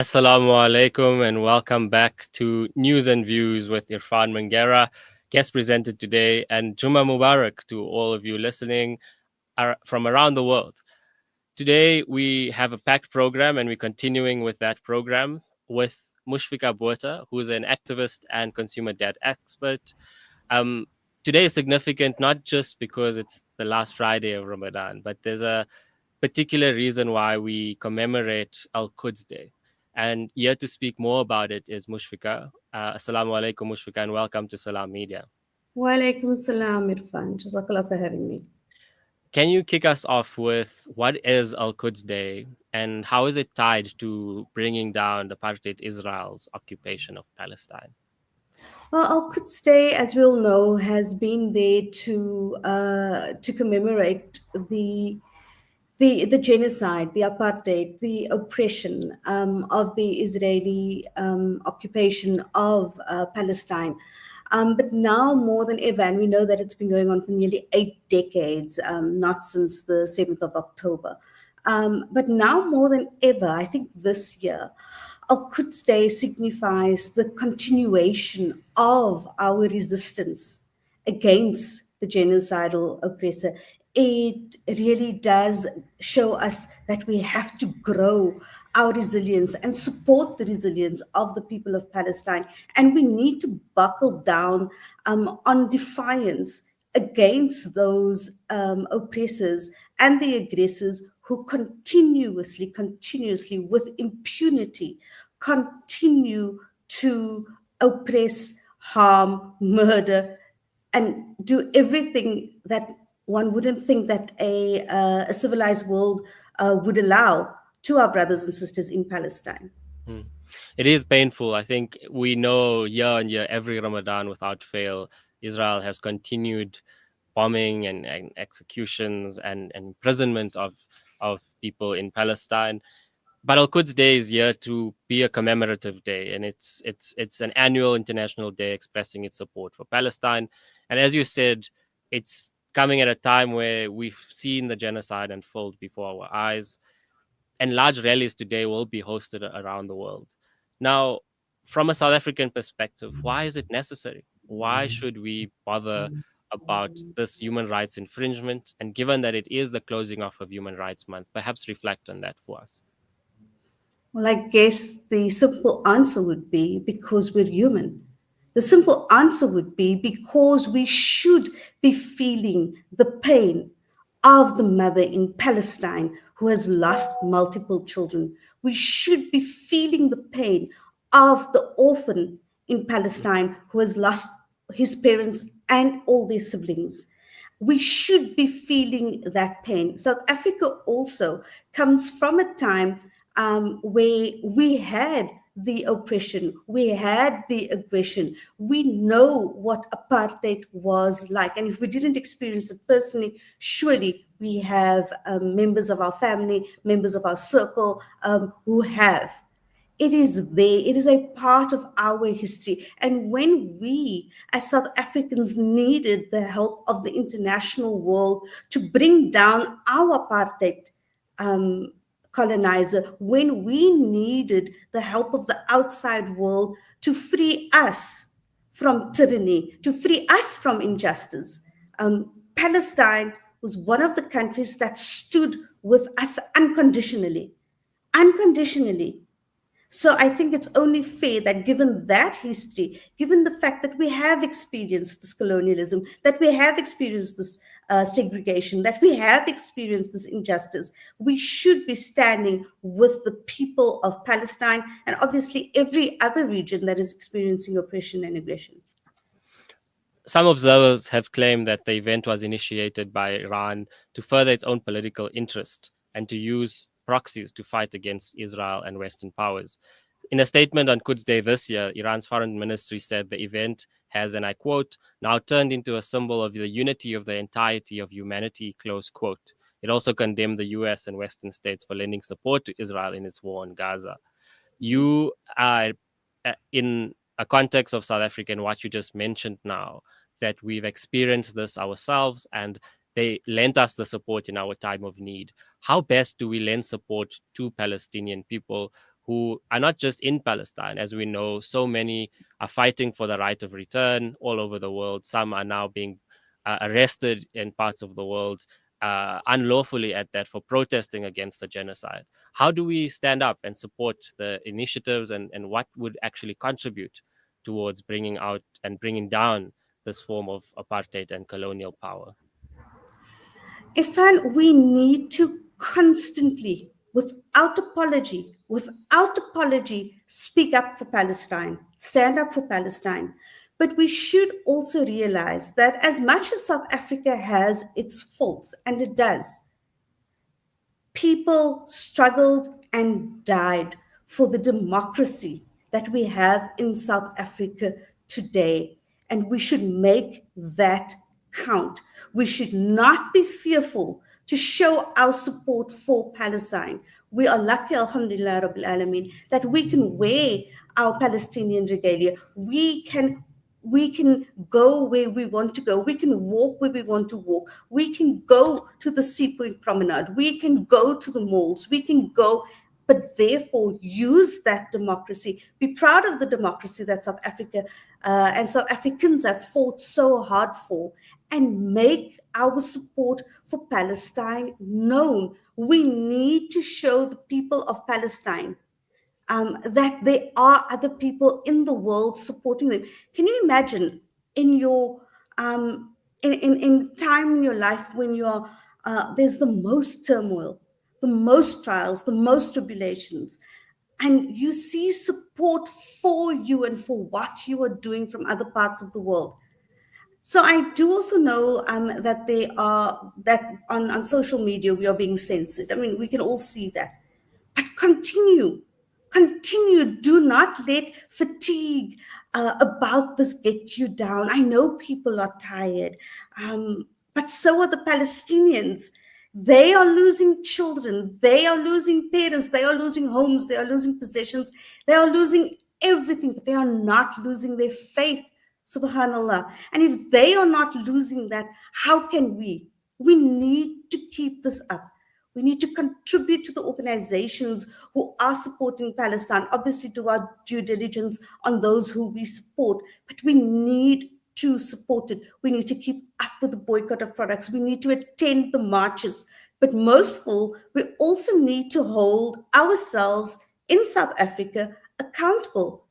Assalamu alaikum and welcome back to News and Views with Irfan Mangera, guest presented today, and Juma Mubarak to all of you listening from around the world. Today we have a packed program and we're continuing with that program with Moeshfieka Botha, who is an activist and consumer debt expert. Um, Today is significant not just because it's the last Friday of Ramadan, but there's a particular reason why we commemorate Al-Quds Day. And here to speak more about it is Moeshfieka. Assalamu alaikum, Moeshfieka, and welcome to Salam Media. Walaikum salam, Irfan. Jazakallah for having me. Can you kick us off with what is Al-Quds Day and how is it tied to bringing down the Apartheid Israel's occupation of Palestine? Well, Al-Quds Day, as we all know, has been there to commemorate the genocide, the apartheid, the oppression of the Israeli occupation of Palestine. But now more than ever, and we know that it's been going on for nearly 8 decades, not since the 7th of October. But now more than ever, I think this year, Al-Quds Day signifies the continuation of our resistance against the genocidal oppressor. It really does show us that we have to grow our resilience and support the resilience of the people of Palestine. And we need to buckle down on defiance against those oppressors and the aggressors who continuously, with impunity, continue to oppress, harm, murder, and do everything that one wouldn't think that a civilized world would allow to our brothers and sisters in Palestine. Hmm. It is painful. I think we know year on year, every Ramadan without fail, Israel has continued bombing and executions and imprisonment of people in Palestine. But Al-Quds Day is here to be a commemorative day, and it's an annual international day expressing its support for Palestine. And as you said, it's coming at a time where we've seen the genocide unfold before our eyes, and large rallies today will be hosted around the world. Now, from a South African perspective, why is it necessary? Why should we bother about this human rights infringement? And given that it is the closing off of Human Rights Month, perhaps reflect on that for us. Well, I guess the simple answer would be because we're human. The simple answer would be because we should be feeling the pain of the mother in Palestine who has lost multiple children. We should be feeling the pain of the orphan in Palestine who has lost his parents and all their siblings. We should be feeling that pain. South Africa also comes from a time where we had the oppression, we had the aggression. We know what apartheid was like. And if we didn't experience it personally, surely we have members of our family, members of our circle who have. It is there, it is a part of our history. And when we, as South Africans, needed the help of the international world to bring down our apartheid colonizer, when we needed the help of the outside world to free us from tyranny, to free us from injustice, Palestine was one of the countries that stood with us unconditionally. Unconditionally. So I think it's only fair that given that history, given the fact that we have experienced this colonialism, that we have experienced this segregation, that we have experienced this injustice, we should be standing with the people of Palestine and obviously every other region that is experiencing oppression and aggression. Some observers have claimed that the event was initiated by Iran to further its own political interest and to use proxies to fight against Israel and Western powers. In a statement on Quds Day this year, Iran's foreign ministry said the event has, and I quote, now turned into a symbol of the unity of the entirety of humanity, close quote. It also condemned the US and Western states for lending support to Israel in its war on Gaza. You are in a context of South Africa and what you just mentioned now, that we've experienced this ourselves and they lent us the support in our time of need. How best do we lend support to Palestinian people who are not just in Palestine. As we know, so many are fighting for the right of return all over the world. Some are now being arrested in parts of the world unlawfully at that for protesting against the genocide. How do we stand up and support the initiatives, and what would actually contribute towards bringing out and bringing down this form of apartheid and colonial power? Ifan, we need to constantly, without apology, speak up for Palestine, stand up for Palestine. But we should also realize that as much as South Africa has its faults, and it does, people struggled and died for the democracy that we have in South Africa today. And we should make that count. We should not be fearful to show our support for Palestine. We are lucky, Alhamdulillah Rabbil Alameen, that we can wear our Palestinian regalia. We can go where we want to go. We can walk where we want to walk. We can go to the Seapoint Promenade. We can go to the malls. We can go, but therefore use that democracy. Be proud of the democracy that South Africa and South Africans have fought so hard for, and make our support for Palestine known. We need to show the people of Palestine that there are other people in the world supporting them. Can you imagine in your in time in your life when you're there's the most turmoil, the most trials, the most tribulations, and you see support for you and for what you are doing from other parts of the world. So I do also know that they are that on social media we are being censored. I mean, we can all see that. But continue. Do not let fatigue about this get you down. I know people are tired, but so are the Palestinians. They are losing children. They are losing parents. They are losing homes. They are losing possessions. They are losing everything, but they are not losing their faith. Subhanallah. And if they are not losing that, how can we? We need to keep this up. We need to contribute to the organizations who are supporting Palestine, obviously, do our due diligence on those who we support, but we need to support it. We need to keep up with the boycott of products. We need to attend the marches. But most of all, we also need to hold ourselves in South Africa accountable.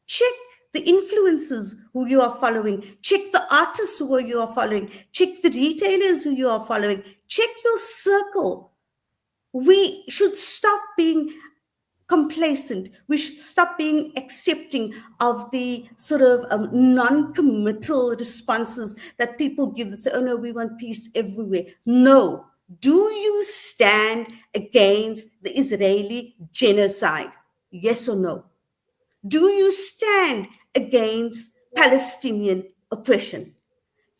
Check the influencers who you are following. Check the artists who you are following. Check the retailers who you are following. Check your circle. We should stop being complacent. We should stop being accepting of the sort of non-committal responses that people give that say, oh no, we want peace everywhere. No. Do you stand against the Israeli genocide? Yes or no? Do you stand against Palestinian oppression?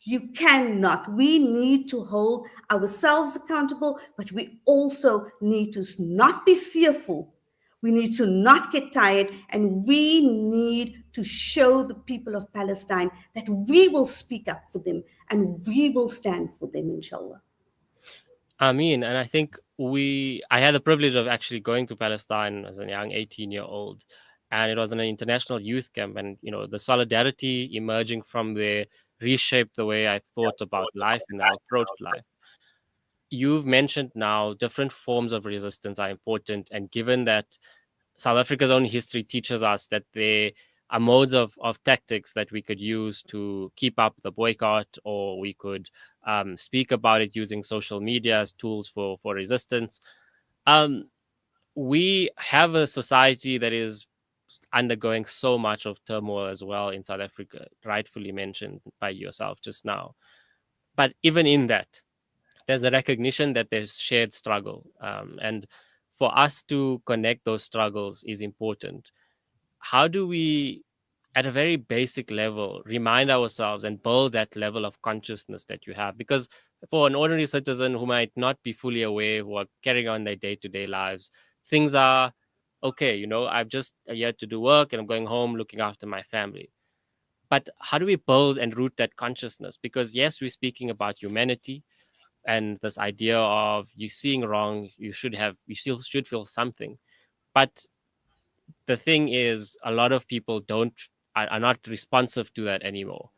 You cannot. We need to hold ourselves accountable, but we also need to not be fearful. We need to not get tired, and we need to show the people of Palestine that we will speak up for them and we will stand for them, inshallah. I mean, and I think I had the privilege of actually going to Palestine as a young 18-year-old, and it was an international youth camp. And, the solidarity emerging from there reshaped the way I thought about life and I approached life. You've mentioned now different forms of resistance are important. And given that South Africa's own history teaches us that there are modes of tactics that we could use to keep up the boycott, or we could speak about it using social media as tools for resistance. Um, we have a society that is undergoing so much of turmoil as well in South Africa, rightfully mentioned by yourself just now. But even in that, there's a recognition that there's shared struggle. And for us to connect those struggles is important. How do we, at a very basic level, remind ourselves and build that level of consciousness that you have? Because for an ordinary citizen who might not be fully aware, who are carrying on their day-to-day lives, things are okay. I've just yet to do work and I'm going home looking after my family. But how do we build and root that consciousness? Because yes, we're speaking about humanity and this idea of you seeing wrong, you still should feel something. But the thing is, a lot of people are not responsive to that anymore.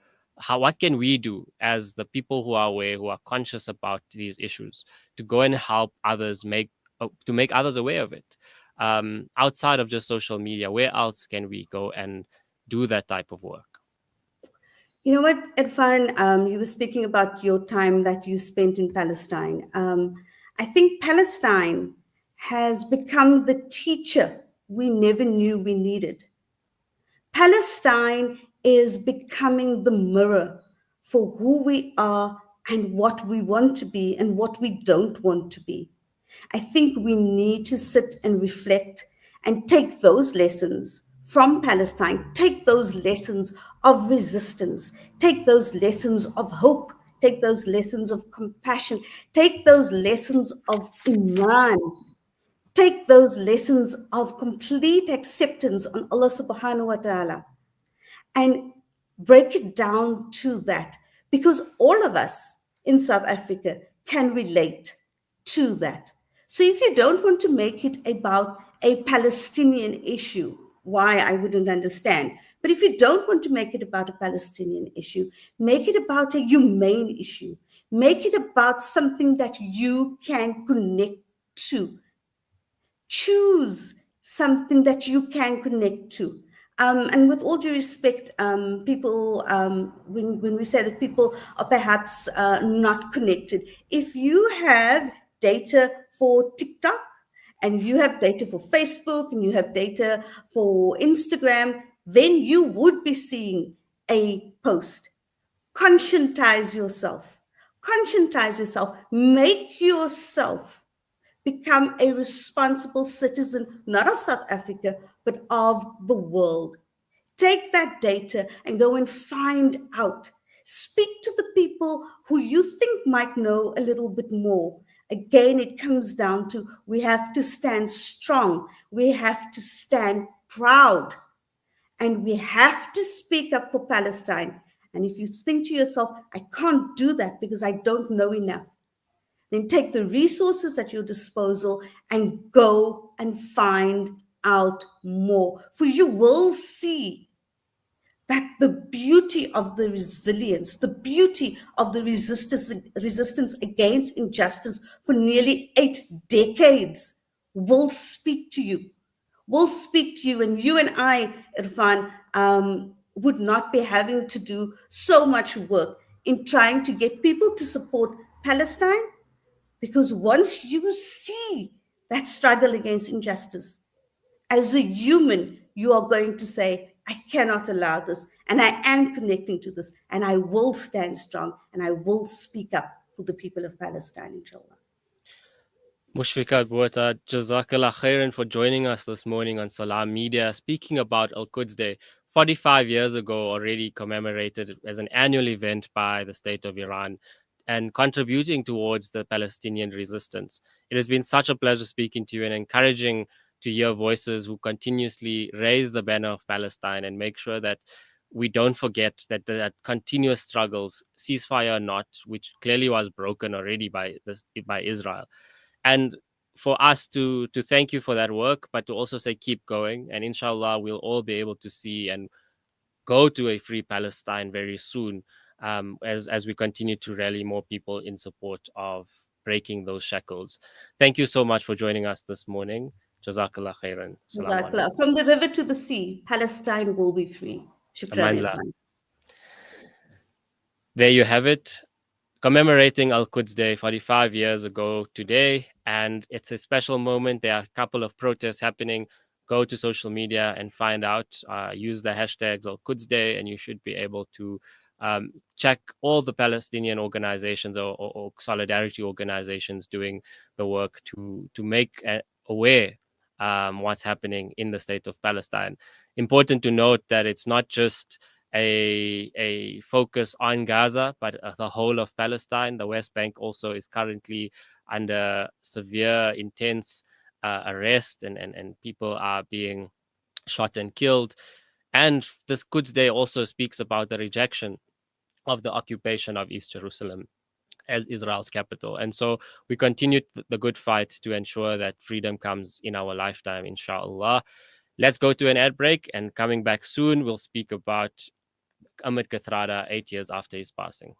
What can we do as the people who are aware, who are conscious about these issues, to go and help others to make others aware of it? Outside of just social media, where else can we go and do that type of work? You know what, Irfan, you were speaking about your time that you spent in Palestine. I think Palestine has become the teacher we never knew we needed. Palestine is becoming the mirror for who we are and what we want to be and what we don't want to be. I think we need to sit and reflect and take those lessons from Palestine, take those lessons of resistance, take those lessons of hope, take those lessons of compassion, take those lessons of Iman, take those lessons of complete acceptance on Allah subhanahu wa ta'ala and break it down to that, because all of us in South Africa can relate to that. So if you don't want to make it about a Palestinian issue, why, I wouldn't understand. But if you don't want to make it about a Palestinian issue, make it about a humane issue. Make it about something that you can connect to. Choose something that you can connect to. And with all due respect, people, when we say that people are perhaps not connected, if you have data for TikTok and you have data for Facebook and you have data for Instagram, then you would be seeing a post. Conscientize yourself. Conscientize yourself. Make yourself become a responsible citizen, not of South Africa, but of the world. Take that data and go and find out. Speak to the people who you think might know a little bit more. Again, it comes down to we have to stand strong, we have to stand proud, and we have to speak up for Palestine. And if you think to yourself, I can't do that because I don't know enough, then take the resources at your disposal and go and find out more. For you will see that the beauty of the resilience, the beauty of the resistance against injustice for nearly 8 decades will speak to you. Will speak to you, and you and I, Irfan, would not be having to do so much work in trying to get people to support Palestine, because once you see that struggle against injustice, as a human, you are going to say, I cannot allow this, and I am connecting to this, and I will stand strong, and I will speak up for the people of Palestine, inshallah. Moeshfieka Botha, Jazakallah khairan for joining us this morning on Salam Media, speaking about Al-Quds Day, 45 years ago, already commemorated as an annual event by the state of Iran and contributing towards the Palestinian resistance. It has been such a pleasure speaking to you and encouraging to hear voices who continuously raise the banner of Palestine and make sure that we don't forget that continuous struggles, ceasefire or not, which clearly was broken already by Israel, and for us to thank you for that work, but to also say keep going, and inshallah we'll all be able to see and go to a free Palestine very soon, as we continue to rally more people in support of breaking those shackles. Thank you so much for joining us this morning. Jazakallah khairan. Assalamu alaikum. Jazakallah. From the river to the sea, Palestine will be free. Shukran, Amanla. Irfan. There you have it, commemorating Al-Quds Day 45 years ago today, and it's a special moment. There are a couple of protests happening. Go to social media and find out. Use the hashtags Al-Quds Day, and you should be able to check all the Palestinian organizations or solidarity organizations doing the work to make aware what's happening in the state of Palestine. Important to note that it's not just a focus on Gaza, but the whole of Palestine. The West Bank also is currently under severe, intense arrest, and people are being shot and killed. And this Quds Day also speaks about the rejection of the occupation of East Jerusalem as Israel's capital. And so we continue the good fight to ensure that freedom comes in our lifetime, inshallah. Let's go to an ad break, and coming back soon, we'll speak about Ahmed Kathrada 8 years after his passing.